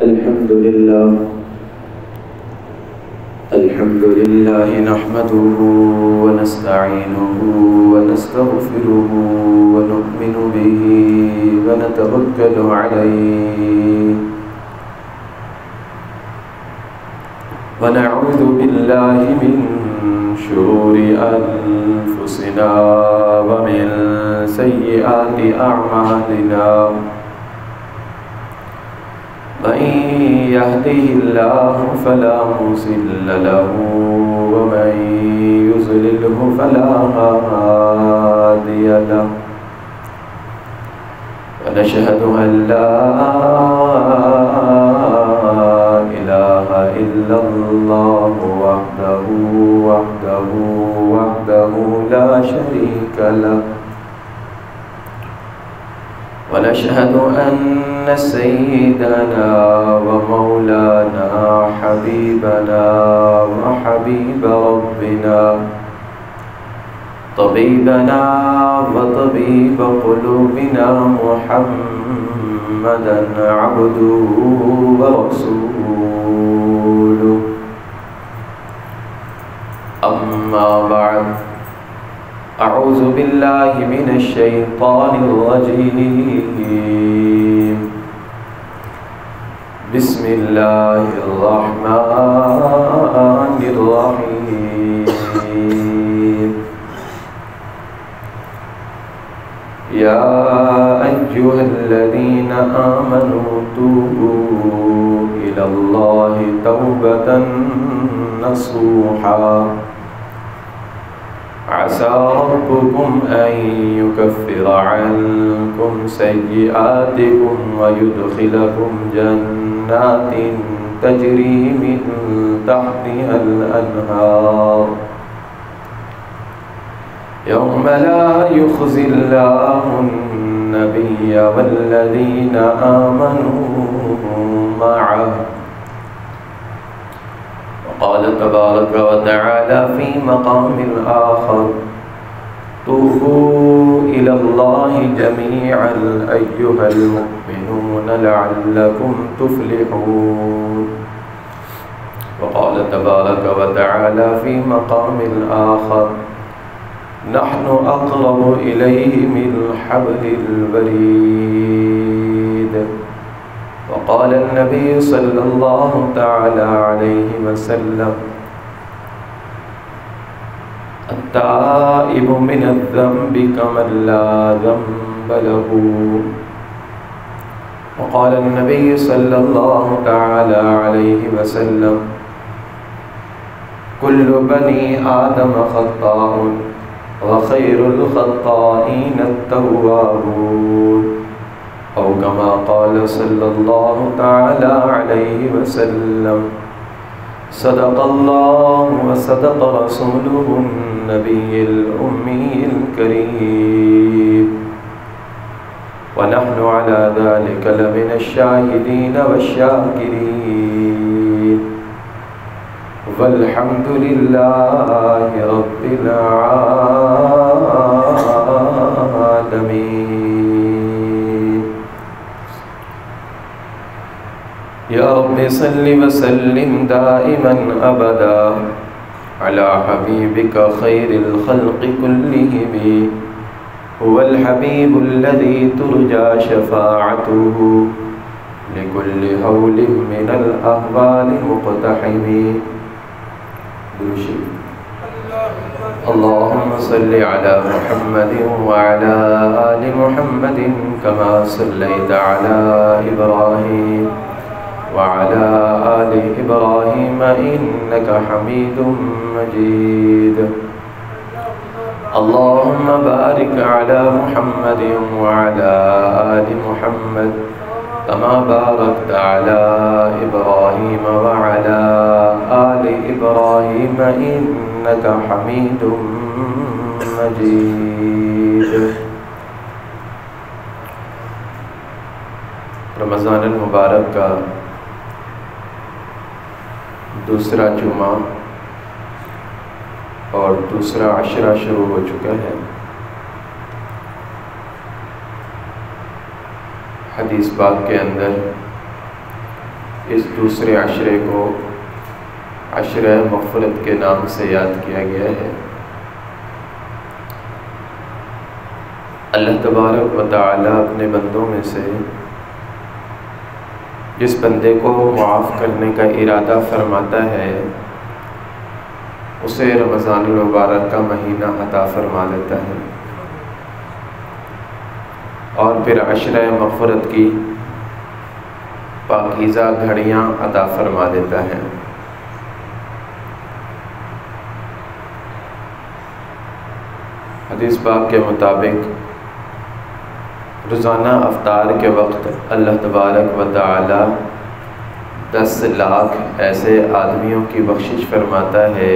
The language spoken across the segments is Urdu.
الحمد لله نحمده ونستعينه ونستغفره ونؤمن به ونتوكل عليه ونعوذ بالله من شرور أنفسنا ومن سيئات أعمالنا من يهده الله فلا مضل له ومن يضلله فلا هادي له ونشهد أن لا إله إلا الله وحده لا شريك له ونشهد أن سيدنا ومولانا حبيبنا وحبيب ربنا طبيبنا وطبيب قلوبنا محمدا عبده ورسوله أما بعد أعوذ بالله من الشيطان الرجيم بسم الله الرحمن الرحيم يا أيها الذين آمنوا توبوا إلى الله توبة نصوحا عسى ربكم أن يكفر عنكم سيئاتكم ويدخلكم جنات تجري من تحتها الأنهار يوم لا يخزي الله النبي والذين آمنوا معه قال تبارك وتعالى في مقام آخر توبوا إلى الله جميعا أيها المؤمنون لعلكم تفلحون وقال تبارك وتعالى في مقام آخر نحن أقرب إليه من حبل الوريد وقال النبي صلى الله تعالى عليه وسلم التائب من الذنب كمن لا ذنب له وقال النبي صلى الله تعالى عليه وسلم كل بني آدم خطاء وخير الخطائين التوابون أو كما قال صلى الله تعالى عليه وسلم صدق الله وصدق رسوله النبي الأمي الكريم ونحن على ذلك لمن الشاهدين والشاكرين والحمد لله رب العالمين يا رب صل وسلم دائما أبدا على حبيبك خير الخلق كلهم هو الحبيب الذي ترجى شفاعته لكل هول من الأهوال مقتحم اللهم صل على محمد وعلى آل محمد كما صليت على إبراهيم وعلى آل إبراهيم إنك حميد مجيد اللهم بارك على محمد وعلى آل محمد كما باركت على إبراهيم وعلى آل إبراهيم إنك حميد مجيد رمضان المبارک کا دوسرا جمعہ اور دوسرا عشرہ شروع ہو چکا ہے۔ حدیث پاک کے اندر اس دوسرے عشرے کو عشرہ مغفرت کے نام سے یاد کیا گیا ہے۔ اللہ تبارک و تعالی اپنے بندوں میں سے جس بندے کو معاف کرنے کا ارادہ فرماتا ہے اسے رمضان المبارک کا مہینہ عطا فرما دیتا ہے، اور پھر عشرہ مغفرت کی پاکیزہ گھڑیاں عطا فرما دیتا ہے۔ حدیث پاک کے مطابق روزانہ افطار کے وقت اللہ تبارک و تعالی 10 لاکھ ایسے آدمیوں کی بخشش فرماتا ہے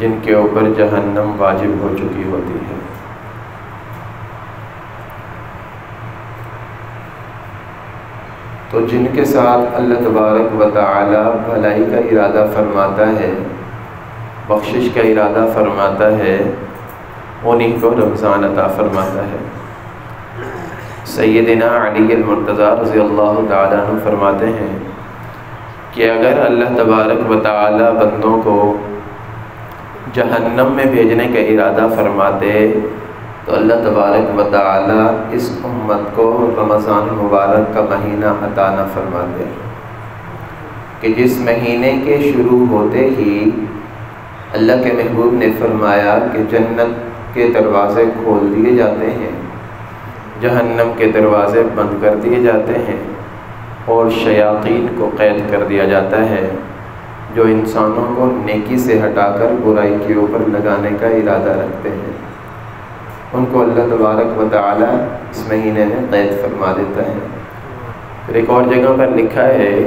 جن کے اوپر جہنم واجب ہو چکی ہوتی ہے۔ تو جن کے ساتھ اللہ تبارک و تعالی بھلائی کا ارادہ فرماتا ہے، بخشش کا ارادہ فرماتا ہے، انہیں کو رمضان عطا فرماتا ہے۔ سیدنا علی المرتضیٰ رضی اللہ تعالیٰ عنہ فرماتے ہیں کہ اگر اللہ تبارک و تعالی بندوں کو جہنم میں بھیجنے کا ارادہ فرماتے تو اللہ تبارک و تعالی اس امت کو رمضان المبارک کا مہینہ عطا نہ فرماتے، کہ جس مہینے کے شروع ہوتے ہی اللہ کے محبوب نے فرمایا کہ جنت کے دروازے کھول دیے جاتے ہیں، جہنم کے دروازے بند کر دیے جاتے ہیں، اور شیاطین کو قید کر دیا جاتا ہے جو انسانوں کو نیکی سے ہٹا کر برائی کے اوپر لگانے کا ارادہ رکھتے ہیں، ان کو اللہ تبارک و تعالی اس مہینے میں قید فرما دیتا ہے۔ پھر ایک اور جگہ پر لکھا ہے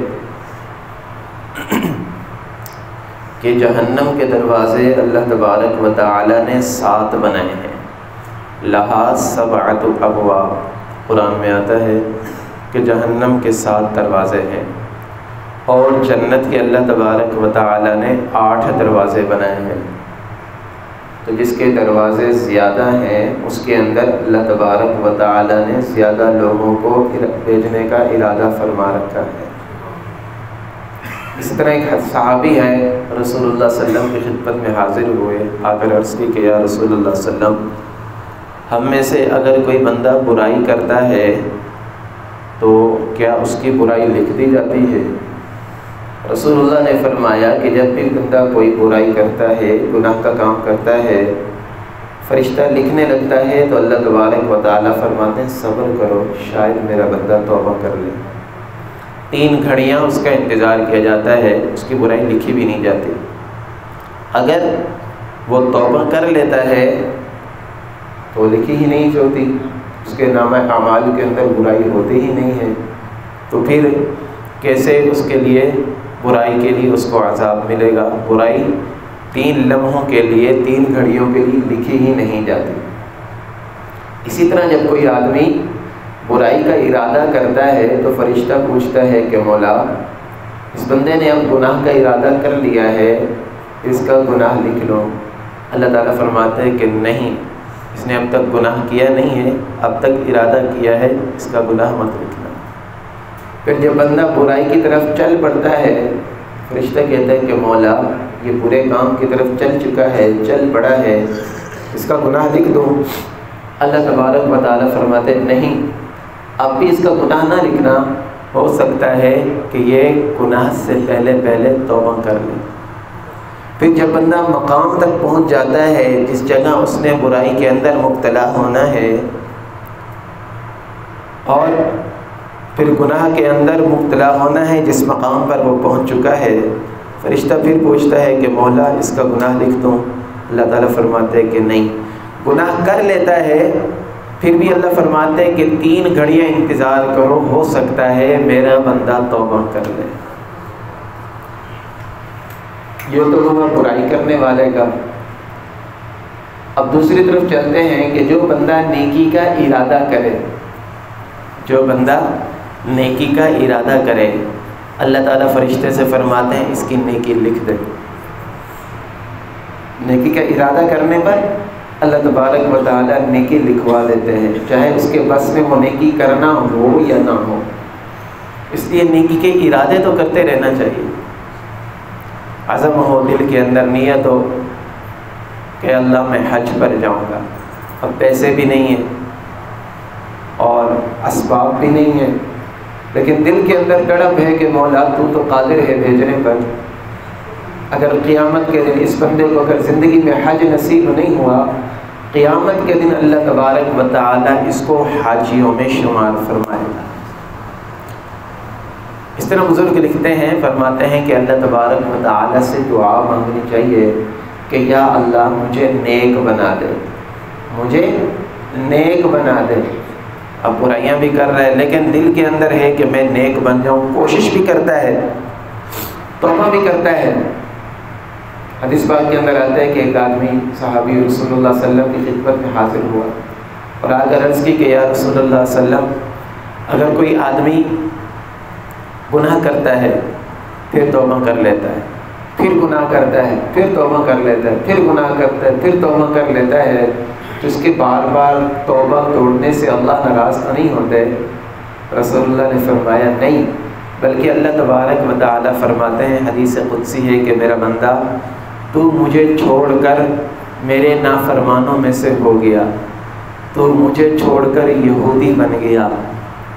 کہ جہنم کے دروازے اللہ تبارک و تعالی نے 7 بنائے ہیں، لہا 7 ابواب، قرآن میں آتا ہے کہ جہنم کے 7 دروازے ہیں، اور جنت کے اللہ تبارک و تعالی نے 8 دروازے بنائے ہیں۔ تو جس کے دروازے زیادہ ہیں اس کے اندر اللہ تبارک و تعالی نے زیادہ لوگوں کو بھیجنے کا ارادہ فرما رکھا ہے۔ اسی طرح ایک صحابی ہے، رسول اللہ صلی اللہ علیہ وسلم کی خدمت میں حاضر ہوئے، آ کر عرض کی کہ یا رسول اللہ صلی اللہ علیہ وسلم، ہم میں سے اگر کوئی بندہ برائی کرتا ہے تو کیا اس کی برائی لکھ دی جاتی ہے؟ رسول اللہ نے فرمایا کہ جب بھی بندہ کوئی برائی کرتا ہے، گناہ کا کام کرتا ہے، فرشتہ لکھنے لگتا ہے تو اللہ تبارک و تعالیٰ فرماتے ہیں صبر کرو، شاید میرا بندہ توبہ کر لے۔ 3 گھڑیاں اس کا انتظار کیا جاتا ہے، اس کی برائی لکھی بھی نہیں جاتی۔ اگر وہ توبہ کر لیتا ہے تو لکھی ہی نہیں ہوتی، اس کے نامہ اعمال کے اندر برائی ہوتی ہی نہیں ہے، تو پھر کیسے اس کے لیے برائی کے لیے اس کو عذاب ملے گا؟ برائی 3 لمحوں کے لیے، 3 گھڑیوں کے لیے لکھی ہی نہیں جاتی۔ اسی طرح جب کوئی آدمی برائی کا ارادہ کرتا ہے تو فرشتہ پوچھتا ہے کہ مولا، اس بندے نے اب گناہ کا ارادہ کر لیا ہے، اس کا گناہ لکھ لو۔ اللہ تعالیٰ فرماتے ہیں کہ نہیں، اس نے اب تک گناہ کیا نہیں ہے، اب تک ارادہ کیا ہے، اس کا گناہ مت لکھنا۔ پھر جب بندہ برائی کی طرف چل پڑتا ہے، فرشتہ کہتا ہے کہ مولا، یہ برے کام کی طرف چل چکا ہے، چل پڑا ہے، اس کا گناہ لکھ دو۔ اللہ تبارک و تعالیٰ فرماتے ہیں نہیں، اب بھی اس کا گناہ نہ لکھنا، ہو سکتا ہے کہ یہ گناہ سے پہلے توبہ کر لے۔ پھر جب بندہ مقام تک پہنچ جاتا ہے جس جگہ اس نے برائی کے اندر مبتلا ہونا ہے، اور پھر گناہ کے اندر مبتلا ہونا ہے جس مقام پر وہ پہنچ چکا ہے، فرشتہ پھر پوچھتا ہے کہ مولا، اس کا گناہ لکھ دوں۔ اللہ تعالیٰ فرماتے ہیں کہ نہیں، گناہ کر لیتا ہے، پھر بھی اللہ فرماتے ہیں کہ 3 گھڑیاں انتظار کرو، ہو سکتا ہے میرا بندہ توبہ کر لے۔ یہ تو ہوا برائی کرنے والے کا۔ اب دوسری طرف چلتے ہیں کہ جو بندہ نیکی کا ارادہ کرے، جو بندہ نیکی کا ارادہ کرے، اللہ تعالیٰ فرشتے سے فرماتے ہیں اس کی نیکی لکھ دے۔ نیکی کا ارادہ کرنے پر اللہ تبارک و تعالیٰ نیکی لکھوا دیتے ہیں، چاہے اس کے بس میں وہ نیکی کرنا ہو یا نہ ہو۔ اس لیے نیکی کے ارادے تو کرتے رہنا چاہیے، عزم ہو، دل کے اندر نیت ہو کہ اللہ میں حج پر جاؤں گا، اب پیسے بھی نہیں ہیں اور اسباب بھی نہیں ہیں، لیکن دل کے اندر تڑپ ہے کہ مولا تو قادر ہے بھیجنے پر۔ اگر قیامت کے دن اس بندے کو اگر زندگی میں حج نصیب نہیں ہوا، قیامت کے دن اللہ تبارک و تعالیٰ اس کو حاجیوں میں شمار فرمائے گا۔ اس طرح بزرگ لکھتے ہیں، فرماتے ہیں کہ اللہ تبارک و تعالیٰ سے دعا مانگنی چاہیے کہ یا اللہ مجھے نیک بنا دے، مجھے نیک بنا دے۔ اب برائیاں بھی کر رہا ہے لیکن دل کے اندر ہے کہ میں نیک بن جاؤں، کوشش بھی کرتا ہے، توبہ بھی کرتا ہے۔ حدیث پاک کے اندر آتا ہے کہ ایک آدمی صحابی رسول اللہ صلی اللہ علیہ وسلم کی خدمت میں حاضر ہوا اور آ کر عرض کی کہ یا رسول اللہ صلی اللہ علیہ وسلم، اگر کوئی آدمی گناہ کرتا ہے پھر توبہ کر لیتا ہے، پھر گناہ کرتا ہے پھر توبہ کر لیتا ہے، پھر گناہ کرتا ہے پھر توبہ کر لیتا ہے، تو اس کے بار بار توبہ توڑنے سے اللہ ناراض تو نہیں ہوتے؟ رسول اللہ نے فرمایا نہیں، بلکہ اللہ تبارک و تعالیٰ فرماتے ہیں، حدیث قدسی ہے کہ میرا بندہ تو مجھے چھوڑ کر میرے نافرمانوں میں سے ہو گیا، تو مجھے چھوڑ کر یہودی بن گیا،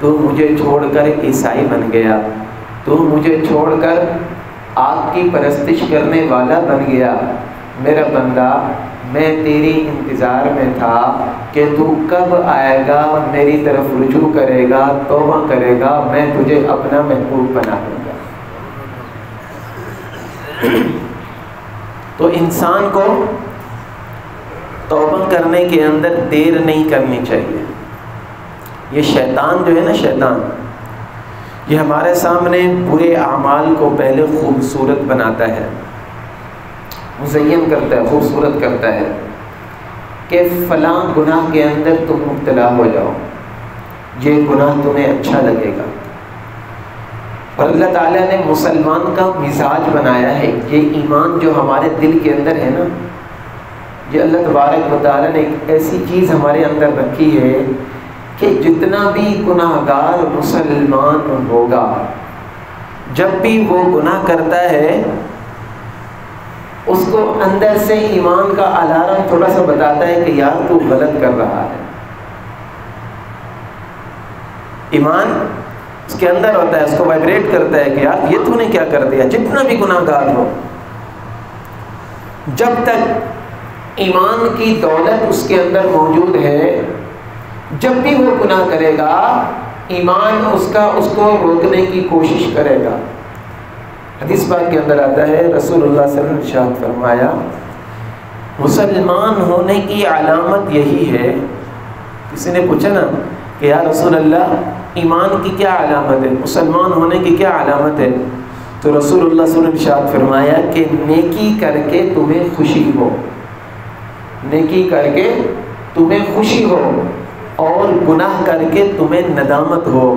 تو مجھے چھوڑ کر عیسائی بن گیا، تو مجھے چھوڑ کر آگ کی پرستش کرنے والا بن گیا۔ میرا بندہ میں تیری انتظار میں تھا کہ تو کب آئے گا، میری طرف رجوع کرے گا، توبہ کرے گا، میں تجھے اپنا محبوب بنا دوں گا۔ تو انسان کو توبہ کرنے کے اندر دیر نہیں کرنی چاہیے۔ یہ شیطان جو ہے نا، شیطان یہ ہمارے سامنے برے اعمال کو پہلے خوبصورت بناتا ہے، مزین کرتا ہے، خوبصورت کرتا ہے کہ فلاں گناہ کے اندر تم مبتلا ہو جاؤ، یہ گناہ تمہیں اچھا لگے گا۔ اور اللہ تعالیٰ نے مسلمان کا مزاج بنایا ہے، یہ ایمان جو ہمارے دل کے اندر ہے نا، یہ اللہ تبارک و تعالیٰ نے ایک ایسی چیز ہمارے اندر رکھی ہے کہ جتنا بھی گناہ گار مسلمان ہوگا، جب بھی وہ گناہ کرتا ہے اس کو اندر سے ایمان کا الارم تھوڑا سا بتاتا ہے کہ یار تو غلط کر رہا ہے۔ ایمان اس کے اندر ہوتا ہے، اس کو وائبریٹ کرتا ہے کہ یار یہ تو نے کیا کر دیا، جتنا بھی گناہ گار ہو۔ جب تک ایمان کی دولت اس کے اندر موجود ہے، جب بھی وہ گناہ کرے گا ایمان اس کو روکنے کی کوشش کرے گا۔ حدیث پاک کے اندر آتا ہے، رسول اللہ صلی اللہ علیہ وسلم نے ارشاد فرمایا، مسلمان ہونے کی علامت یہی ہے۔ کسی نے پوچھا نا کہ یا رسول اللہ ایمان کی کیا علامت ہے، مسلمان ہونے کی کیا علامت ہے؟ تو رسول اللہ صلی اللہ علیہ وسلم نے ارشاد فرمایا کہ نیکی کر کے تمہیں خوشی ہو، نیکی کر کے تمہیں خوشی ہو اور گناہ کر کے تمہیں ندامت ہو۔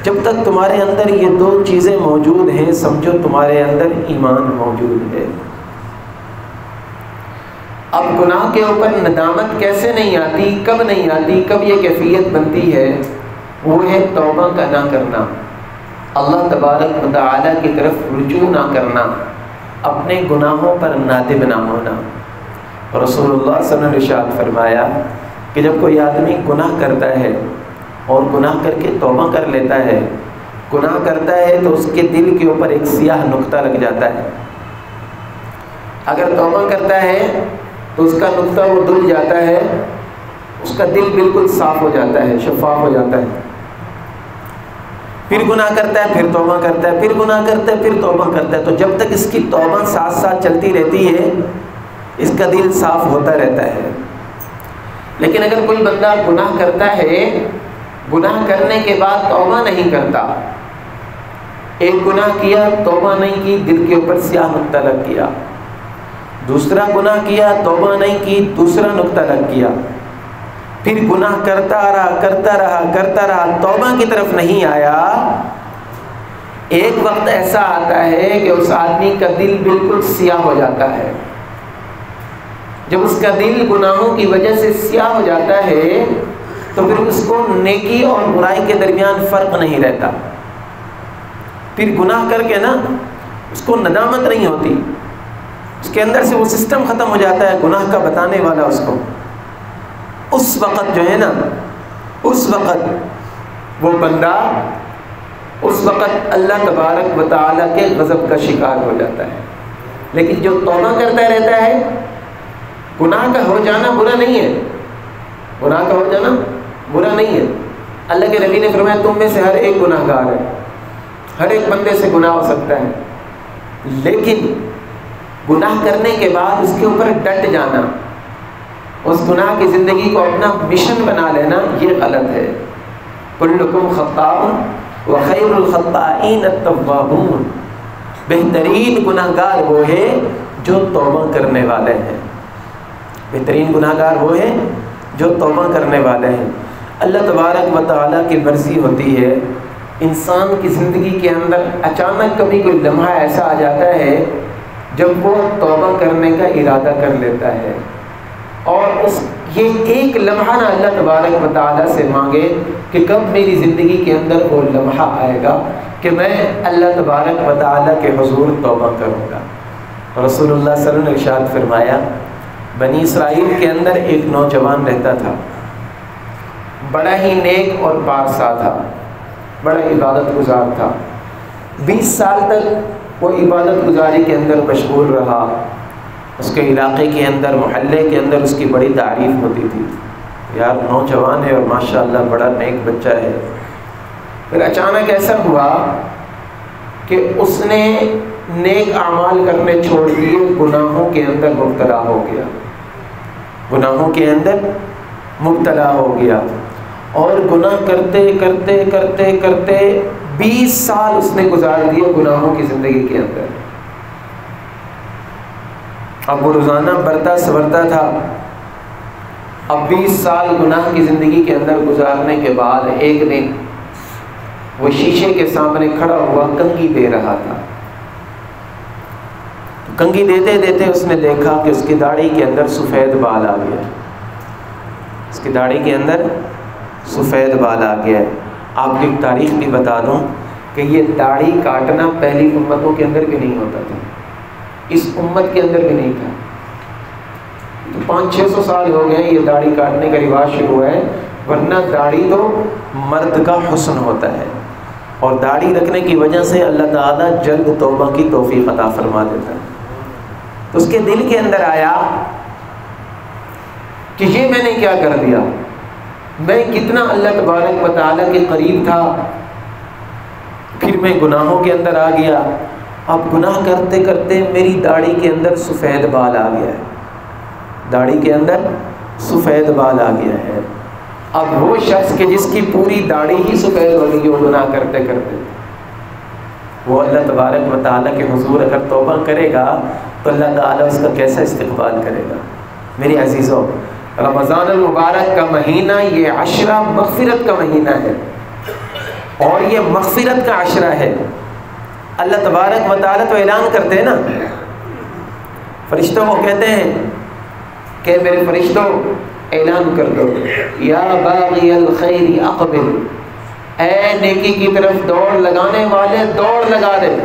جب تک تمہارے اندر یہ دو چیزیں موجود ہیں، سمجھو تمہارے اندر ایمان موجود ہے۔ اب گناہ کے اوپر ندامت کیسے نہیں آتی، کب نہیں آتی، کب یہ کیفیت بنتی ہے؟ وہ ہے توبہ کا نہ کرنا، اللہ تبارک و تعالیٰ کی طرف رجوع نہ کرنا، اپنے گناہوں پر نادم نہ ہونا۔ رسول اللہ صلی اللہ علیہ وسلم نے ارشاد فرمایا کہ جب کوئی آدمی گناہ کرتا ہے اور گناہ کر کے توبہ کر لیتا ہے، گناہ کرتا ہے تو اس کے دل کے اوپر ایک سیاہ نقطہ لگ جاتا ہے۔ اگر توبہ کرتا ہے تو اس کا نقطہ وہ دھل جاتا ہے، اس کا دل بالکل صاف ہو جاتا ہے، شفاف ہو جاتا ہے۔ پھر گناہ کرتا ہے، پھر توبہ کرتا ہے، پھر گناہ کرتا ہے، پھر توبہ کرتا ہے۔ تو جب تک اس کی توبہ ساتھ ساتھ چلتی رہتی ہے، اس کا دل صاف ہوتا رہتا ہے۔ لیکن اگر کوئی بندہ گناہ کرتا ہے، گناہ کرنے کے بعد توبہ نہیں کرتا، ایک گناہ کیا توبہ نہیں کی، دل کے اوپر سیاہ نقطہ لگ گیا، دوسرا گناہ کیا توبہ نہیں کی، دوسرا نقطہ لگ گیا، پھر گناہ کرتا رہا توبہ کی طرف نہیں آیا، ایک وقت ایسا آتا ہے کہ اس آدمی کا دل بالکل سیاہ ہو جاتا ہے۔ جب اس کا دل گناہوں کی وجہ سے سیاہ ہو جاتا ہے تو پھر اس کو نیکی اور برائی کے درمیان فرق نہیں رہتا۔ پھر گناہ کر کے نا اس کو ندامت نہیں ہوتی، اس کے اندر سے وہ سسٹم ختم ہو جاتا ہے گناہ کا بتانے والا اس کو، اس وقت جو ہے نا، اس وقت وہ بندہ اس وقت اللہ تبارک و تعالیٰ کے غضب کا شکار ہو جاتا ہے۔ لیکن جو توبہ کرتا رہتا ہے، گناہ کا ہو جانا برا نہیں ہے، گناہ کا ہو جانا برا نہیں ہے۔ اللہ کے نبی نے فرمایا تم میں سے ہر ایک گناہ گار ہے، ہر ایک بندے سے گناہ ہو سکتا ہے، لیکن گناہ کرنے کے بعد اس کے اوپر ڈٹ جانا، اس گناہ کی زندگی کو اپنا مشن بنا لینا، یہ غلط ہے۔ کلکم خطاء وخیر الخطائین التوابون، بہترین گناہ گار وہ ہے جو توبہ کرنے والے ہیں، بہترین گناہ گار وہ ہے جو توبہ کرنے والے ہیں۔ اللہ تبارک و تعالیٰ کی مرضی ہوتی ہے، انسان کی زندگی کے اندر اچانک کبھی کوئی لمحہ ایسا آ جاتا ہے جب وہ توبہ کرنے کا ارادہ کر لیتا ہے، اور یہ ایک لمحہ نہ اللہ تبارک و تعالیٰ سے مانگے کہ کب میری زندگی کے اندر وہ لمحہ آئے گا کہ میں اللہ تبارک و تعالیٰ کے حضور توبہ کروں گا۔ رسول اللہ صلی اللہ علیہ وسلم نے ارشاد فرمایا، بنی اسرائیل کے اندر ایک نوجوان رہتا تھا، بڑا ہی نیک اور پارسا تھا، بڑا عبادت گزار تھا، 20 سال تک وہ عبادت گزاری کے اندر مشغول رہا، اس کے علاقے کے اندر، محلے کے اندر اس کی بڑی تعریف ہوتی تھی، یار نوجوان ہے اور ماشاءاللہ بڑا نیک بچہ ہے۔ پھر اچانک ایسا ہوا کہ اس نے نیک اعمال کرنے چھوڑ دیے، گناہوں کے اندر مبتلا ہو گیا، گناہوں کے اندر مبتلا ہو گیا، اور گناہ کرتے کرتے کرتے کرتے 20 سال اس نے گزار دیے گناہوں کی زندگی کے اندر۔ اب وہ روزانہ برتا سورتا تھا، اب 20 سال گناہ کی زندگی کے اندر گزارنے کے بعد ایک دن وہ شیشے کے سامنے کھڑا ہوا کنگھی دے رہا تھا۔ کنگھی دیتے دیتے اس نے دیکھا کہ اس کی داڑھی کے اندر سفید بال آ گیا، اس کی داڑھی کے اندر سفید بال آ گیا ہے۔ آپ کی تاریخ بھی بتا دوں کہ یہ داڑھی کاٹنا پہلی امتوں کے اندر بھی نہیں ہوتا تھا، اس امت کے اندر بھی نہیں تھا۔ 500-600 سال ہو گئے یہ داڑھی کاٹنے کا رواج شروع ہوا ہے، ورنہ داڑھی تو مرد کا حسن ہوتا ہے، اور داڑھی رکھنے کی وجہ سے اللہ تعالیٰ جلد توبہ کی توفیق عطا فرما دیتا ہے۔ تو اس کے دل کے اندر آیا کہ یہ میں نے کیا کر دیا، میں کتنا اللہ تبارک و تعالیٰ کے قریب تھا، پھر میں گناہوں کے اندر آ گیا، اب گناہ کرتے کرتے میری داڑھی کے اندر سفید بال آ گیا ہے، داڑھی کے اندر سفید بال آ گیا ہے۔ اب وہ شخص کہ جس کی پوری داڑھی ہی سفید ہو گئی وہ گناہ کرتے کرتے، وہ اللہ تبارک و تعالیٰ کے حضور اگر توبہ کرے گا تو اللہ تعالیٰ اس کا کیسا استقبال کرے گا۔ میری عزیزوں، رمضان المبارک کا مہینہ یہ عشرہ مغفرت کا مہینہ ہے، اور یہ مغفرت کا عشرہ ہے۔ اللہ تبارک و تعالیٰ تو اعلان کرتے ہیں نا، فرشتوں کو کہتے ہیں کہ میرے فرشتوں اعلان کر دو، یا باغی الخیر اقبل، اے نیکی کی طرف دوڑ لگانے والے دوڑ لگا دے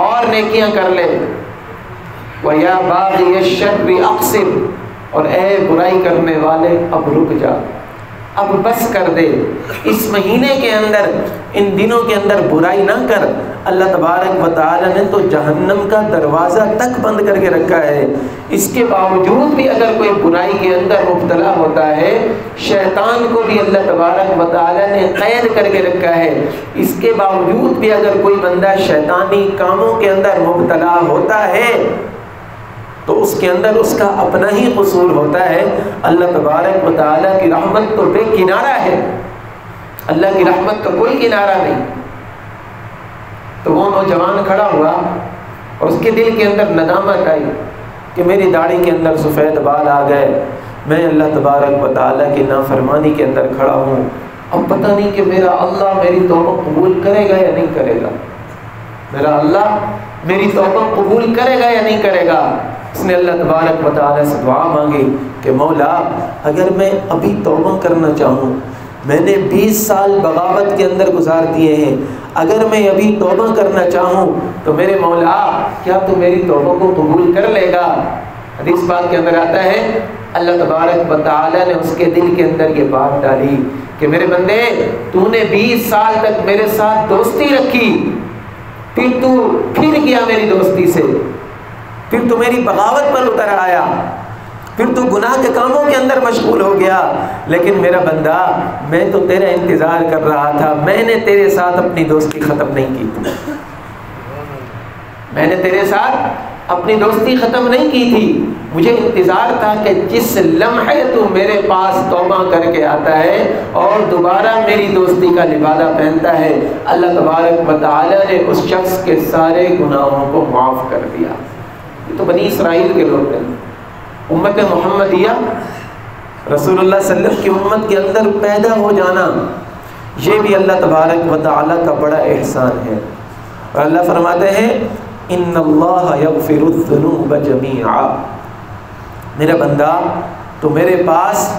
اور نیکیاں کر لے، وَيَا بَاغِيَ الشَّرِّ اقصر، اور اے برائی کرنے والے اب رک جا، اب بس کر دے۔ اس مہینے کے اندر، ان دنوں کے اندر برائی نہ کر۔ اللہ تبارک و تعالی نے تو جہنم کا دروازہ تک بند کر کے رکھا ہے، اس کے باوجود بھی اگر کوئی برائی کے اندر مبتلا ہوتا ہے، شیطان کو بھی اللہ تبارک و تعالی نے قید کر کے رکھا ہے، اس کے باوجود بھی اگر کوئی بندہ شیطانی کاموں کے اندر مبتلا ہوتا ہے تو اس کے اندر اس کا اپنا ہی قصور ہوتا ہے۔ اللہ تبارک و تعالیٰ کی رحمت تو بے کنارہ ہے، اللہ کی رحمت کا کوئی کنارہ نہیں۔ تو وہ نوجوان کھڑا ہوا اور اس کے دل کے اندر ندامت آئی کہ میری داڑھی کے اندر سفید بال آ گئے، میں اللہ تبارک و تعالیٰ کی نافرمانی کے اندر کھڑا ہوں، اب پتہ نہیں کہ میرا اللہ میری توبہ قبول کرے گا یا نہیں کرے گا، میرا اللہ میری توبہ قبول کرے گا یا نہیں کرے گا۔ اس نے اللہ تبارک و تعالیٰ سے دعا مانگی کہ مولا اگر میں ابھی توبہ کرنا چاہوں میں نے 20 سال بغاوت کے اندر گزار دیے ہیں، اگر میں ابھی توبہ کرنا چاہوں تو میرے مولا کیا تو میری توبہ کو قبول کر لے گا؟ حدیث پاک کے اندر آتا ہے اللہ تبارک و تعالی نے اس کے دل کے اندر یہ بات ڈالی کہ میرے بندے تو نے 20 سال تک میرے ساتھ دوستی رکھی، پھر تو پھر گیا میری دوستی سے، پھر تو میری بغاوت پر اتر آیا، پھر تو گناہ کے کاموں کے اندر مشغول ہو گیا، لیکن میرا بندہ میں تو تیرا انتظار کر رہا تھا، میں نے تیرے ساتھ اپنی دوستی ختم نہیں کی تھی، میں نے تیرے ساتھ اپنی دوستی ختم نہیں کی تھی، مجھے انتظار تھا کہ جس لمحے تو میرے پاس توبہ کر کے آتا ہے اور دوبارہ میری دوستی کا لبادہ پہنتا ہے، اللہ تبارک و تعالی نے اس شخص کے سارے گناہوں کو معاف کر دیا۔ یہ تو بنی اسرائیل کے لوگ ہیں، امت محمدیہ رسول اللہ صلی اللہ علیہ وسلم کی امت کے اندر پیدا ہو جانا یہ بھی اللہ تبارک و تعالی کا بڑا احسان ہے۔ اور اللہ فرماتے ہیں ان اللہ یغفر الذنوب جمیعا، میرا بندہ تو میرے پاس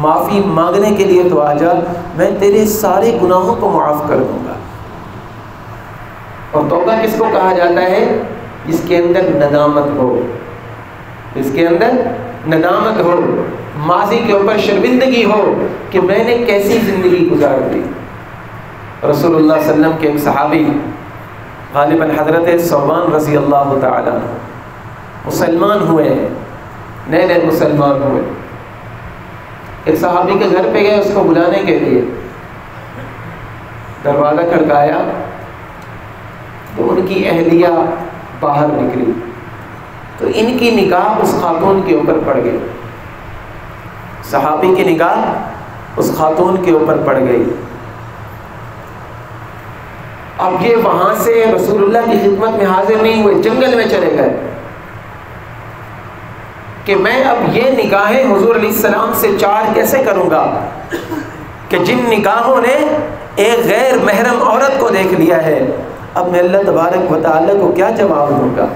معافی مانگنے کے لیے تو آ جا، میں تیرے سارے گناہوں کو معاف کر دوں گا۔ اور توبہ کس کو کہا جاتا ہے؟ جس کے اندر ندامت ہو، جس کے اندر ندامت ہو، ماضی کے اوپر شرمندگی ہو کہ میں نے کیسی زندگی گزار دی۔ رسول اللہ صلی اللہ علیہ وسلم کے ایک صحابی غالباً حضرت ثوبان رضی اللہ تعالیٰ عنہ مسلمان ہوئے ہیں، نئے نئے مسلمان ہوئے، ایک صحابی کے گھر پہ گئے اس کو بلانے کے لیے، دروازہ کھڑکایا تو ان کی اہلیہ باہر نکلی تو ان کی نگاہ اس خاتون کے اوپر پڑ گئی، صحابی کی نگاہ اس خاتون کے اوپر پڑ گئی۔ اب یہ وہاں سے رسول اللہ کی خدمت میں حاضر نہیں ہوئے، جنگل میں چلے گئے کہ میں اب یہ نگاہیں حضور علیہ السلام سے چار کیسے کروں گا کہ جن نگاہوں نے ایک غیر محرم عورت کو دیکھ لیا ہے، اب میں اللہ تبارک و تعالیٰ کو کیا جواب دوں گا؟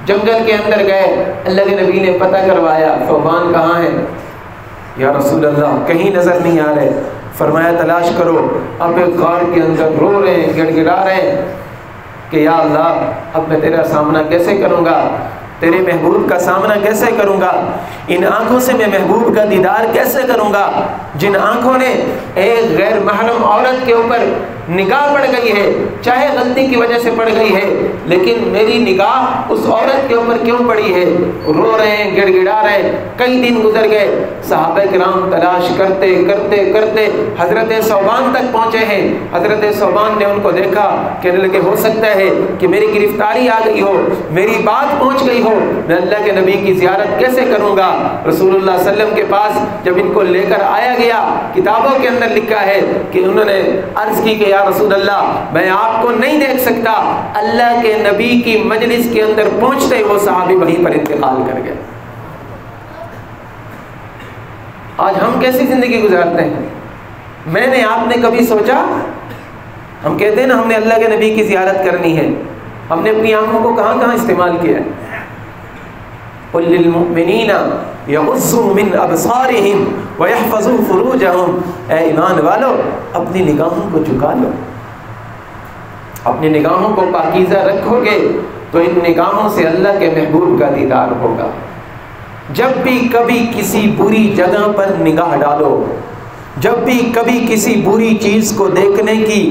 جنگل کے اندر گئے، اللہ کے نبی نے پتہ کروایا ثوبان کہاں ہے؟ یا رسول اللہ کہیں نظر نہیں آ رہے۔ فرمایا تلاش کرو۔ اب ایک غار کے اندر رو رہے ہیں، گڑ گڑا رہے ہیں کہ یا اللہ اب میں تیرا سامنا کیسے کروں گا، تیرے محبوب کا سامنا کیسے کروں گا، ان آنکھوں سے میں محبوب کا دیدار کیسے کروں گا جن آنکھوں نے ایک غیر محرم عورت کے اوپر نگاہ پڑ گئی ہے، چاہے غلطی کی وجہ سے پڑ گئی ہے لیکن میری نگاہ اس عورت کے اوپر کیوں پڑی ہے؟ رو رہے ہیں، گڑ گڑا رہے ہیں۔ کئی دن گزر گئے، صحابہ کرام تلاش کرتے کرتے کرتے حضرت ثوبان تک پہنچے ہیں۔ حضرت ثوبان نے ان کو دیکھا، کہنے لگے ہو سکتا ہے کہ میری گرفتاری آ گئی ہو، میری بات پہنچ گئی ہو، میں اللہ کے نبی کی زیارت کیسے کروں گا؟ رسول اللہ صلی اللہ علیہ وسلم کے پاس جب ان کو لے کر آیا گیا، کتابوں کے اندر لکھا ہے کہ انہوں نے عرض کی کہ یا رسول اللہ میں آپ کو نہیں دیکھ سکتا۔ اللہ کے نبی کی مجلس کے اندر پہنچتے وہ صحابی وہیں پر انتقال کر گئے۔ آج ہم کیسی زندگی گزارتے ہیں؟ میں نے آپ نے کبھی سوچا؟ ہم کہتے ہیں نا ہم نے اللہ کے نبی کی زیارت کرنی ہے، ہم نے اپنی آنکھوں کو کہاں کہاں استعمال کیا ہے؟ قل للمؤمنین یغضوا من ابصارہم ویحفظوا فروجہم، اے ایمان والو اپنی نگاہوں کو جھکا لو، اپنی نگاہوں کو پاکیزہ رکھو گے تو ان نگاہوں سے اللہ کے محبوب کا دیدار ہوگا۔ جب بھی کبھی کسی بری جگہ پر نگاہ ڈالو، جب بھی کبھی کسی بری چیز کو دیکھنے کی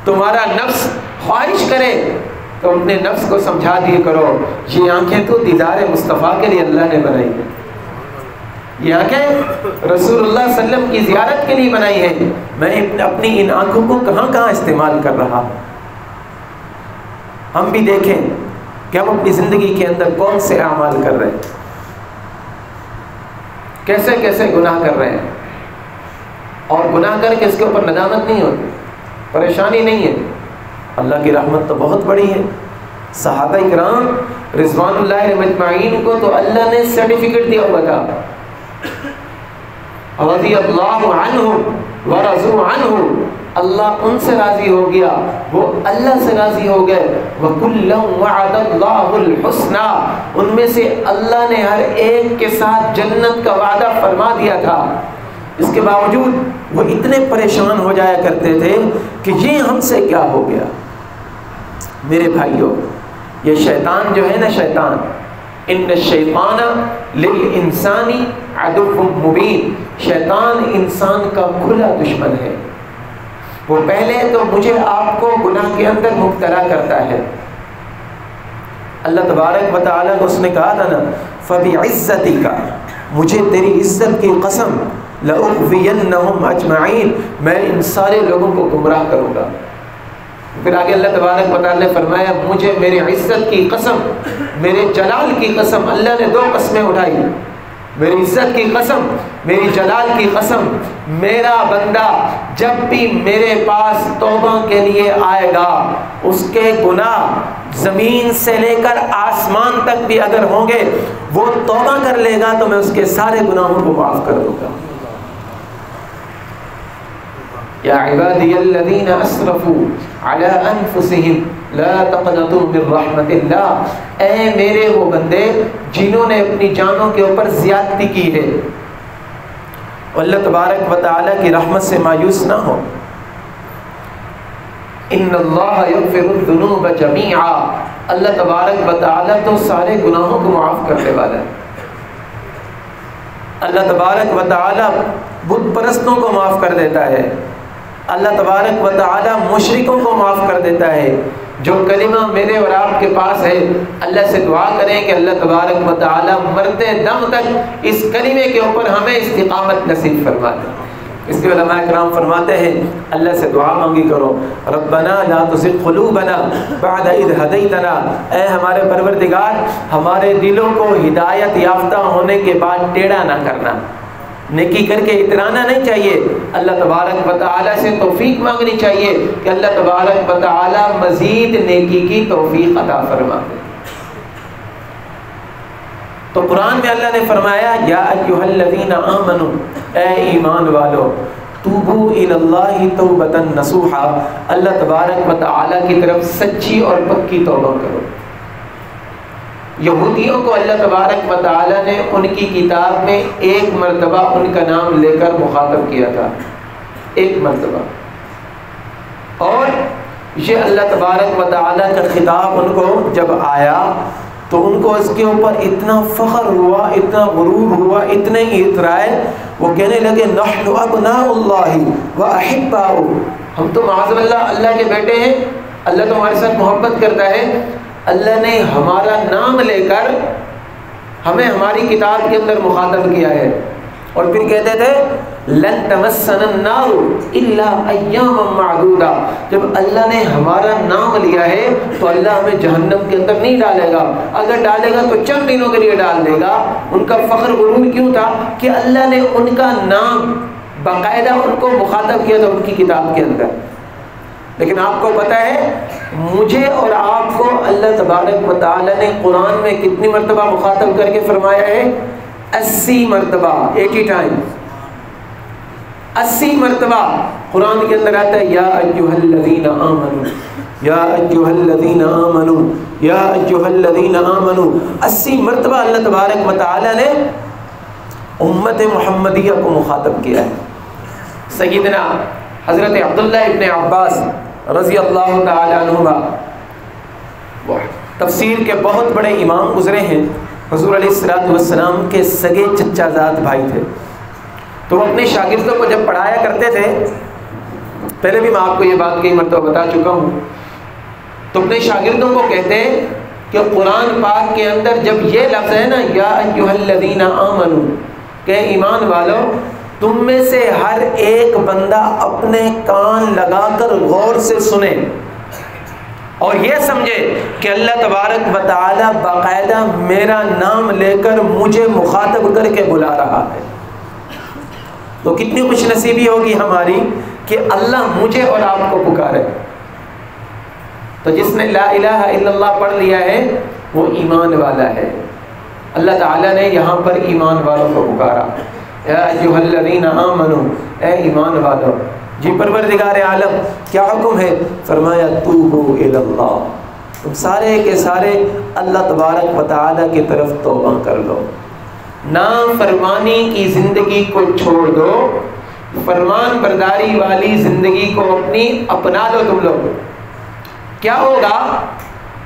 تمہارا نفس خواہش کرے تو اپنے نفس کو سمجھا دیے کرو یہ آنکھیں تو دیدار مصطفیٰ کے لیے اللہ نے بنائی ہیں، یہ آنکھیں رسول اللہ صلی اللہ علیہ وسلم کی زیارت کے لیے بنائی ہیں، میں اپنی ان آنکھوں کو کہاں کہاں استعمال کر رہا ہوں۔ ہم بھی دیکھیں کہ ہم اپنی زندگی کے اندر کون سے اعمال کر رہے ہیں، کیسے کیسے گناہ کر رہے ہیں، اور گناہ کر کے اس کے اوپر ندامت نہیں ہوتی، پریشانی نہیں ہے۔ اللہ کی رحمت تو بہت بڑی ہے۔ صحابہ کرام رضوان اللہ علیہم اجمعین کو تو اللہ نے سرٹیفکیٹ دیا ہوا تھا، رضی اللہ عنہ ورضوا عنہ، اللہ ان سے راضی ہو گیا، وہ اللہ سے راضی ہو گئے۔ وَكُلًّا وَعَدَ اللَّهُ الْحُسْنَى، ان میں سے اللہ نے ہر ایک کے ساتھ جنت کا وعدہ فرما دیا تھا۔ اس کے باوجود وہ اتنے پریشان ہو جایا کرتے تھے کہ یہ ہم سے کیا ہو گیا۔ میرے بھائیوں، یہ شیطان جو ہے نا، شیطان، ان الشیطان للانسان عدو مبین، شیطان انسان کا کھلا دشمن ہے۔ وہ پہلے تو مجھے آپ کو گناہ کے اندر مبتلا کرتا ہے۔ اللہ تبارک و تعالیٰ کو اس نے کہا تھا نا، فَبِعِزَّتِكَ، مجھے تیری عزت کی قسم، لَأُغْوِيَنَّهُمْ أَجْمَعِينَ، میں ان سارے لوگوں کو گمراہ کروں گا۔ پھر آگے اللہ تبارک و تعالیٰ نے فرمایا، مجھے میری عزت کی قسم، میرے جلال کی قسم، اللہ نے 2 قسمیں اٹھائی، میری عزت کی قسم، میری جلال کی قسم، میرا بندہ جب بھی میرے پاس توبہ کے لیے آئے گا، اس کے گناہ زمین سے لے کر آسمان تک بھی اگر ہوں گے، وہ توبہ کر لے گا تو میں اس کے سارے گناہوں کو معاف کر دوں گا۔ یا عبادی الذین اسرفوا علی انفسہم لا تقنطوا من رحمت اللہ، اے میرے وہ بندے جنہوں نے اپنی جانوں کے اوپر زیادتی کی ہے، اللہ تبارک و تعالیٰ کی رحمت سے مایوس نہ ہو۔ ان اللہ یغفر الذنوب جمیعا، اللہ تبارک و تعالیٰ تو سارے گناہوں کو معاف کرنے والا ہے۔ اللہ تبارک و تعالیٰ بت پرستوں کو معاف کر دیتا ہے، اللہ تبارک و تعالیٰ مشرکوں کو معاف کر دیتا ہے۔ جو کلمہ میرے اور آپ کے پاس ہے، اللہ سے دعا کریں کہ اللہ تبارک و تعالیٰ مرتے دم تک اس کلمے کے اوپر ہمیں استقامت نصیب فرما دے۔ اس لیے علماء کرام فرماتے ہیں، اللہ سے دعا مانگی کرو، ربنا لا تزغ قلوبنا بعد اذ ہدیتنا، اے ہمارے پروردگار ہمارے دلوں کو ہدایت یافتہ ہونے کے بعد ٹیڑھا نہ کرنا۔ نیکی کر کے اترانا نہیں چاہیے، اللہ تبارک و تعالیٰ سے توفیق مانگنی چاہیے کہ اللہ تبارک و تعالیٰ مزید نیکی کی توفیق عطا فرما دے۔ تو قرآن میں اللہ نے فرمایا، یا ایھا الذین آمنوا، اے ایمان والو، توبوا الی اللہ توبۃ نصوحا، اللہ تبارک و تعالیٰ کی طرف سچی اور پکی توبہ کرو۔ یہودیوں کو اللہ تبارک و تعالیٰ نے ان کی کتاب میں 1 مرتبہ ان کا نام لے کر مخاطب کیا تھا، 1 مرتبہ، اور یہ اللہ تبارک و تعالیٰ کا خطاب ان کو جب آیا تو ان کو اس کے اوپر اتنا فخر ہوا، اتنا غرور ہوا، اتنے اترائے، وہ کہنے لگے نحن ابناء اللہ واحباؤہ، ہم تو معاذ اللہ اللہ کے بیٹے ہیں، اللہ تو ہمارے ساتھ محبت کرتا ہے۔ اللہ نے ہمارا نام لے کر ہمیں ہماری کتاب کے اندر مخاطب کیا ہے، اور پھر کہتے تھے لن تمسنا النار الا ایاما معدودا، جب اللہ نے ہمارا نام لیا ہے تو اللہ ہمیں جہنم کے اندر نہیں ڈالے گا، اگر ڈالے گا تو چند دنوں کے لیے ڈال دے گا۔ ان کا فخر غرور کیوں تھا کہ اللہ نے ان کا نام باقاعدہ ان کو مخاطب کیا تھا ان کی کتاب کے اندر۔ لیکن آپ کو پتہ ہے مجھے اور آپ کو اللہ تبارک و تعالیٰ نے قرآن میں کتنی مرتبہ مخاطب کر کے فرمایا ہے؟ 80 مرتبہ، 80 ٹائم، 80 مرتبہ قرآن کے اندر آتا ہے یا ایھا الذین آمنوا، یا ایھا الذین آمنوا، یا ایھا الذین آمنوا، 80 مرتبہ اللہ تبارک و تعالیٰ نے امت محمدیہ کو مخاطب کیا ہے۔ سیدنا حضرت عبداللہ ابن عباس رضی اللہ تعالی عنہما تفسیر کے بہت بڑے امام گزرے ہیں، حضور علیہ السلام کے سگے چچا زاد بھائی تھے، تو وہ اپنے شاگردوں کو جب پڑھایا کرتے تھے، پہلے بھی میں آپ کو یہ بات کئی مرتبہ بتا چکا ہوں، تو اپنے شاگردوں کو کہتے ہیں کہ قرآن پاک کے اندر جب یہ لفظ ہے نا یا ایھا الذین آمنوا، کہ ایمان والو، تم میں سے ہر ایک بندہ اپنے کان لگا کر غور سے سنے اور یہ سمجھے کہ اللہ تبارک و تعالیٰ باقاعدہ میرا نام لے کر مجھے مخاطب کر کے بلا رہا ہے۔ تو کتنی خوش نصیبی ہوگی ہماری کہ اللہ مجھے اور آپ کو پکارے۔ تو جس نے لا الہ الا اللہ پڑھ لیا ہے وہ ایمان والا ہے۔ اللہ تعالیٰ نے یہاں پر ایمان والوں کو پکارا، یا ایھا الذین آمنوا، اے ایمان والو۔ جی پروردگار عالم کیا حکم ہے؟ فرمایا توبوا الی اللہ، تم سارے کے سارے اللہ تبارک و تعالیٰ کی طرف توبہ کر لو۔ نافرمانی کی زندگی کو چھوڑ دو، فرمان برداری والی زندگی کو اپنا لو تم لوگ۔ کیا ہوگا؟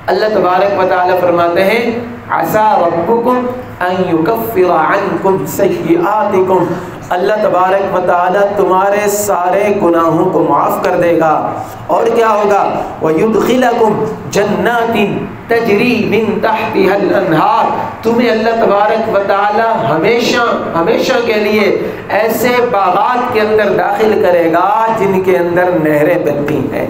اللہ تبارک و تعالی فرماتے ہیں عسیٰ ربکم ان یکفر عنکم سیئاتکم، اللہ تبارک و تعالی تمہارے سارے گناہوں کو معاف کر دے گا، اور کیا ہوگا؟ وَيُدْخِلَكُمْ جَنَّاتٍ تَجْرِي مِن تَحْتِهَا الْأَنْهَارُ، تمہیں اللہ تبارک و تعالی ہمیشہ کے لیے ایسے باغات کے اندر داخل کرے گا جن کے اندر نہریں بہتی ہیں۔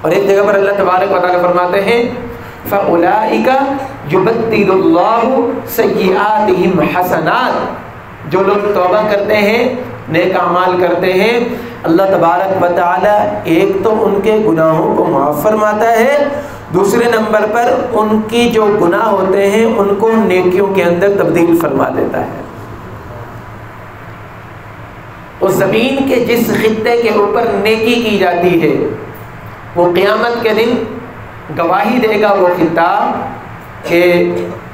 اور ایک جگہ پر اللہ تبارک و تعالی فرماتے ہیں فَأُولَئِكَ يُبَدِّلُ اللَّهُ سَيِّئَاتِهِمْ حَسَنَاتٍ، جو لوگ توبہ کرتے ہیں، نیک اعمال کرتے ہیں، اللہ تبارک و تعالی ایک تو ان کے گناہوں کو معاف فرماتا ہے، دوسرے نمبر پر ان کی جو گناہ ہوتے ہیں ان کو نیکیوں کے اندر تبدیل فرما دیتا ہے۔ اس زمین کے جس خطے کے اوپر نیکی کی جاتی ہے وہ قیامت کے دن گواہی دے گا وہ خطہ کہ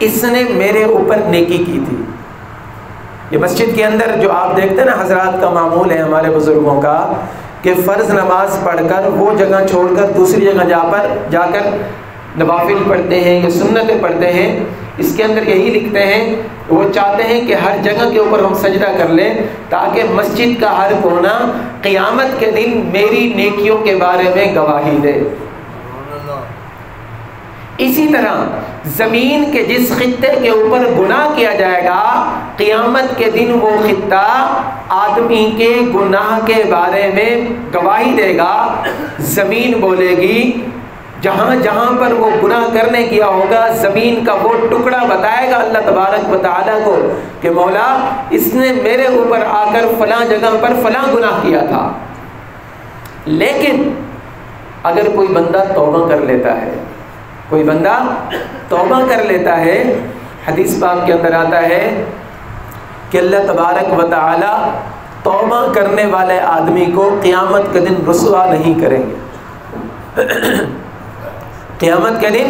اس نے میرے اوپر نیکی کی تھی۔ یہ مسجد کے اندر جو آپ دیکھتے ہیں نا حضرات کا معمول ہے ہمارے بزرگوں کا کہ فرض نماز پڑھ کر وہ جگہ چھوڑ کر دوسری جگہ جا کر نوافل پڑھتے ہیں یا سنتیں پڑھتے ہیں، اس کے اندر یہی لکھتے ہیں وہ چاہتے ہیں کہ ہر جگہ کے اوپر ہم سجدہ کر لیں تاکہ مسجد کا ہر کونا قیامت کے دن میری نیکیوں کے بارے میں گواہی دے۔ اسی طرح زمین کے جس خطے کے اوپر گناہ کیا جائے گا قیامت کے دن وہ خطہ آدمی کے گناہ کے بارے میں گواہی دے گا۔ زمین بولے گی جہاں جہاں پر وہ گناہ کرنے کیا ہوگا، زمین کا وہ ٹکڑا بتائے گا اللہ تبارک و تعالیٰ کو کہ مولا اس نے میرے اوپر آ کر فلاں جگہ پر فلاں گناہ کیا تھا۔ لیکن اگر کوئی بندہ توبہ کر لیتا ہے، کوئی بندہ توبہ کر لیتا ہے، حدیث پاک کے اندر آتا ہے کہ اللہ تبارک و تعالی توبہ کرنے والے آدمی کو قیامت کے دن رسوا نہیں کریں گے۔ قیامت کے دن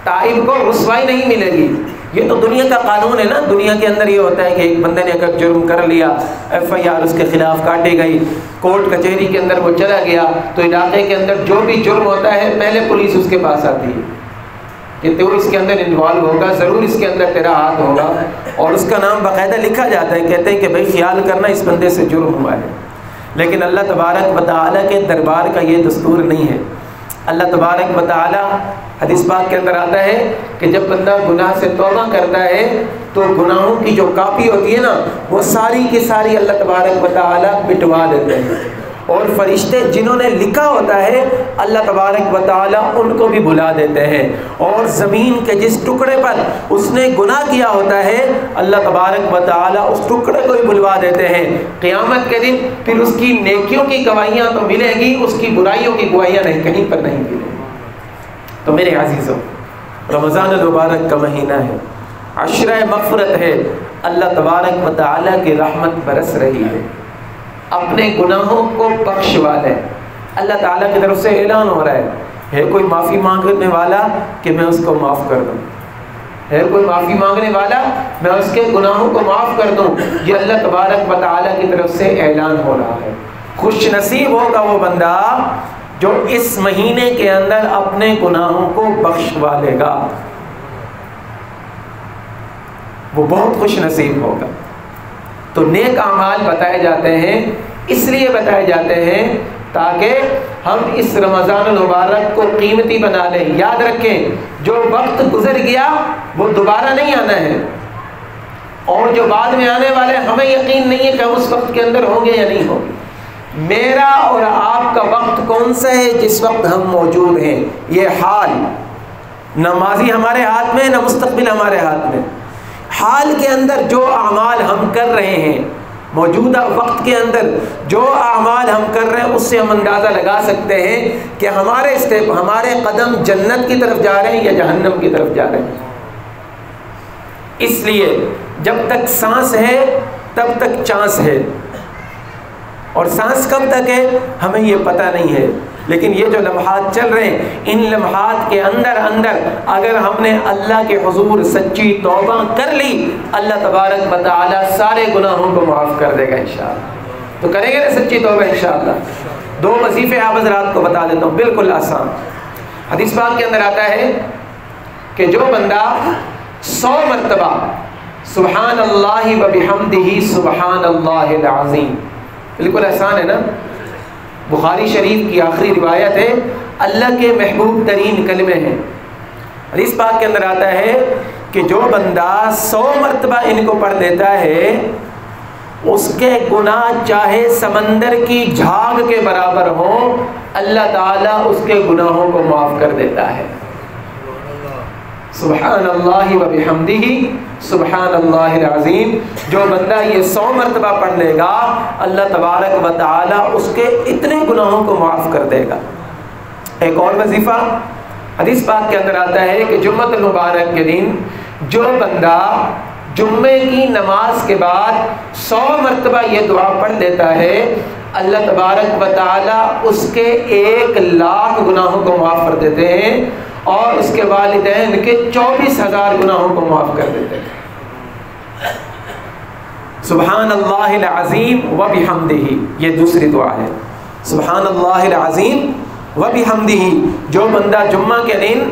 تائب کو رسوائی نہیں ملے گی۔ یہ تو دنیا کا قانون ہے نا، دنیا کے اندر یہ ہوتا ہے کہ ایک بندے نے اگر جرم کر لیا، FIR اس کے خلاف کاٹی گئی، کورٹ کچہری کے اندر وہ چلا گیا، تو علاقے کے اندر جو بھی جرم ہوتا ہے پہلے پولیس اس کے پاس آتی ہے کہ تو اس کے اندر انوالو ہوگا، ضرور اس کے اندر تیرا ہاتھ ہوگا، اور اس کا نام باقاعدہ لکھا جاتا ہے، کہتے ہیں کہ بھائی خیال کرنا اس بندے سے جرم ہوا ہے۔ لیکن اللہ تبارک و تعالیٰ کے دربار کا یہ دستور نہیں ہے۔ اللہ تبارک و تعالیٰ حدیث پاک کے اندر آتا ہے کہ جب بندہ گناہ سے توبہ کرتا ہے تو گناہوں کی جو کاپی ہوتی ہے نا وہ ساری کی ساری اللہ تبارک و تعالیٰ مٹوا دیتے ہیں، اور فرشتے جنہوں نے لکھا ہوتا ہے اللہ تبارک و تعالیٰ ان کو بھی بھلا دیتے ہیں، اور زمین کے جس ٹکڑے پر اس نے گناہ کیا ہوتا ہے اللہ تبارک و تعالیٰ اس ٹکڑے کو بھی بھلوا دیتے ہیں۔ قیامت کے دن پھر اس کی نیکیوں کی گواہیاں تو ملیں گی، اس کی برائیوں کی گواہیاں نہیں، کہیں پر نہیں ملیں گی۔ تو میرے عزیزوں، رمضان المبارک کا مہینہ ہے، عشرہ مغفرت ہے، اللہ تبارک و تعالیٰ کی رحمت برس رہی ہے، اپنے گناہوں کو بخشوا لے۔ اللہ تعالیٰ کی طرف سے اعلان ہو رہا ہے کوئی معافی مانگنے والا کہ میں اس کو معاف کر دوں، ہے کوئی معافی مانگنے والا میں اس کے گناہوں کو معاف کر دوں، یہ اللہ تبارک و تعالیٰ کی طرف سے اعلان ہو رہا ہے۔ خوش نصیب ہوگا وہ بندہ جو اس مہینے کے اندر اپنے گناہوں کو بخشوا لے گا، وہ بہت خوش نصیب ہوگا۔ تو نیک اعمال بتائے جاتے ہیں، اس لیے بتائے جاتے ہیں تاکہ ہم اس رمضان المبارک کو قیمتی بنا لیں۔ یاد رکھیں جو وقت گزر گیا وہ دوبارہ نہیں آنا ہے، اور جو بعد میں آنے والے ہمیں یقین نہیں ہے کہ ہم اس وقت کے اندر ہوں گے یا نہیں ہوں گے۔ میرا اور آپ کا وقت کون سا ہے جس وقت ہم موجود ہیں؟ یہ حال، نہ ماضی ہمارے ہاتھ میں نہ مستقبل ہمارے ہاتھ میں۔ حال کے اندر جو اعمال ہم کر رہے ہیں، موجودہ وقت کے اندر جو اعمال ہم کر رہے ہیں، اس سے ہم اندازہ لگا سکتے ہیں کہ ہمارے اسٹیپ، ہمارے قدم جنت کی طرف جا رہے ہیں یا جہنم کی طرف جا رہے ہیں۔ اس لیے جب تک سانس ہے تب تک چانس ہے، اور سانس کب تک ہے ہمیں یہ پتہ نہیں ہے، لیکن یہ جو لمحات چل رہے ہیں، ان لمحات کے اندر اگر ہم نے اللہ کے حضور سچی توبہ کر لی، اللہ تبارک و تعالیٰ سارے گناہوں کو معاف کر دے گا انشاءاللہ۔ تو کریں گے نا سچی توبہ انشاءاللہ؟ 2 وظیفے آپ حضرات کو بتا دیتا ہوں، بالکل آسان۔ حدیث پاک کے اندر آتا ہے کہ جو بندہ 100 مرتبہ سبحان اللہ و بحمدہ سبحان اللہ العظیم، بالکل آسان ہے نا؟ بخاری شریف کی آخری روایت ہے، اللہ کے محبوب ترین کلمے ہیں۔ حدیث پاک کے اندر آتا ہے کہ جو بندہ 100 مرتبہ ان کو پڑھ لیتا ہے، اس کے گناہ چاہے سمندر کی جھاگ کے برابر ہوں، اللہ تعالیٰ اس کے گناہوں کو معاف کر دیتا ہے۔ سبحان اللہ و بحمدہ سبحان اللہ العظیم، جو بندہ یہ 100 مرتبہ پڑھ لے گا، اللہ تبارک و تعالیٰ اس کے اتنے گناہوں کو معاف کر دے گا۔ ایک اور وظیفہ حدیث پاک کے اندر آتا ہے کہ جمعۃ المبارک کے دن جو بندہ جمعے کی نماز کے بعد 100 مرتبہ یہ دعا پڑھ لیتا ہے، اللہ تبارک و تعالیٰ اس کے 1,00,000 گناہوں کو معاف کر دیتے ہیں، اور اس کے والدین کے 24,000 گناہوں کو معاف کر دیتے ہیں۔ سبحان اللہ العظیم و بحمدہ، یہ دوسری دعا ہے۔ سبحان اللہ العظیم و بحمدہ، جو بندہ جمعہ کے دن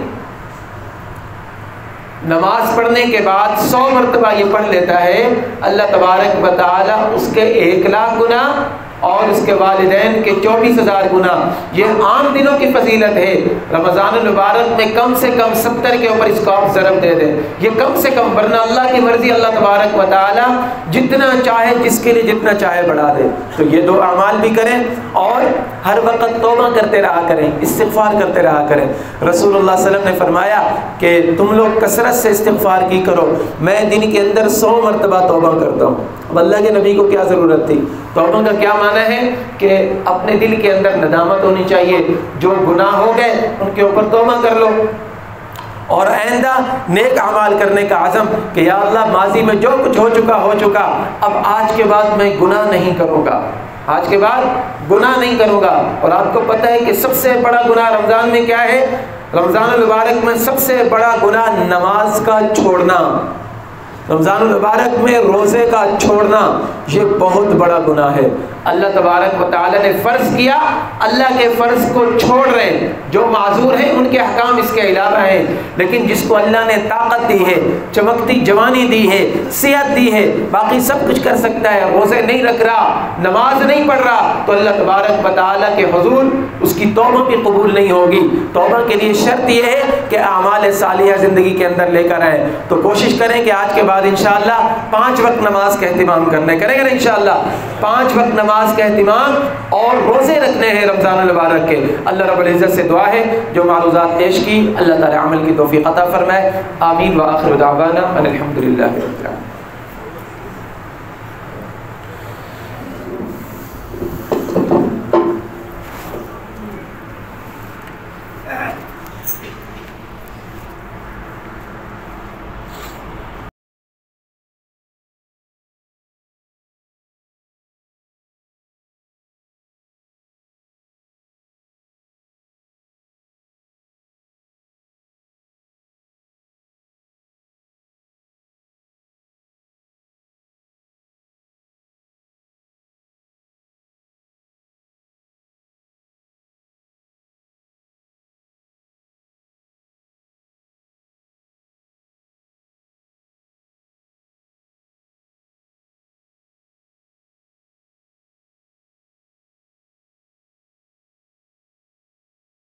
نماز پڑھنے کے بعد 100 مرتبہ یہ پڑھ لیتا ہے، اللہ تبارک و تعالیٰ اس کے 1,00,000 گناہ اور اس کے والدین کے 24,000 گناہ۔ یہ عام دنوں کی فضیلت ہے، رمضان المبارک میں کم سے کم 70 کے اوپر اس کو آپ ضرب دے دیں، یہ کم سے کم، ورنہ اللہ کی مرضی، اللہ تبارک و تعالیٰ جتنا چاہے جس کے لیے جتنا چاہے بڑھا دے۔ تو یہ 2 اعمال بھی کریں اور ہر وقت توبہ کرتے رہا کریں، استغفار کرتے رہا کریں۔ رسول اللہ صلی اللہ علیہ وسلم نے فرمایا کہ تم لوگ کثرت سے استغفار کی کرو، میں دن کے اندر 100 مرتبہ توبہ کرتا ہوں۔ اب اللہ کے نبی کو کیا ضرورت تھی؟ توبہ کا کیا معنی ہے کہ اپنے دل کے اندر ندامت ہونی چاہیے، جو گناہ ہو گئے ان کے اوپر توبہ کر لو، اور آئندہ نیک اعمال کرنے کا عزم کہ یا اللہ ماضی میں جو کچھ ہو چکا، اب آج کے بعد میں گناہ نہیں کروں گا، آج کے بعد گناہ نہیں کروں گا۔ اور آپ کو پتہ ہے کہ سب سے بڑا گناہ رمضان میں کیا ہے؟ رمضان المبارک میں سب سے بڑا گناہ نماز کا چھوڑنا، رمضان المبارک میں روزے کا چھوڑنا، یہ بہت بڑا گناہ ہے۔ اللہ تبارک و تعالیٰ نے فرض کیا، اللہ کے فرض کو چھوڑ رہے ہیں، جو معذور ہیں ان کے احکام اس کے علاوہ ہیں، لیکن جس کو اللہ نے طاقت دی ہے، چمکتی جوانی دی ہے، صحت دی ہے، باقی سب کچھ کر سکتا ہے، روزے نہیں رکھ رہا، نماز نہیں پڑھ رہا، تو اللہ تبارک و تعالیٰ کے حضور اس کی توبہ بھی قبول نہیں ہوگی۔ توبہ کے لیے شرط یہ ہے کہ اعمال صالحہ زندگی کے اندر لے کر آئیں۔ تو کوشش کریں کہ آج کے بعد انشاءاللہ 5 وقت نماز کا اہتمام کریں گے نا انشاءاللہ، 5 وقت نماز کا اہتمام اور روزے رکھنے ہیں رمضان المبارک کے۔ اللہ رب العزت سے دعا ہے جو معروضات پیش کی اللہ تعالی عمل کی توفیق عطا فرمائے، آمین۔ وآخر دعوانا ان الحمد للہ رب العالمین۔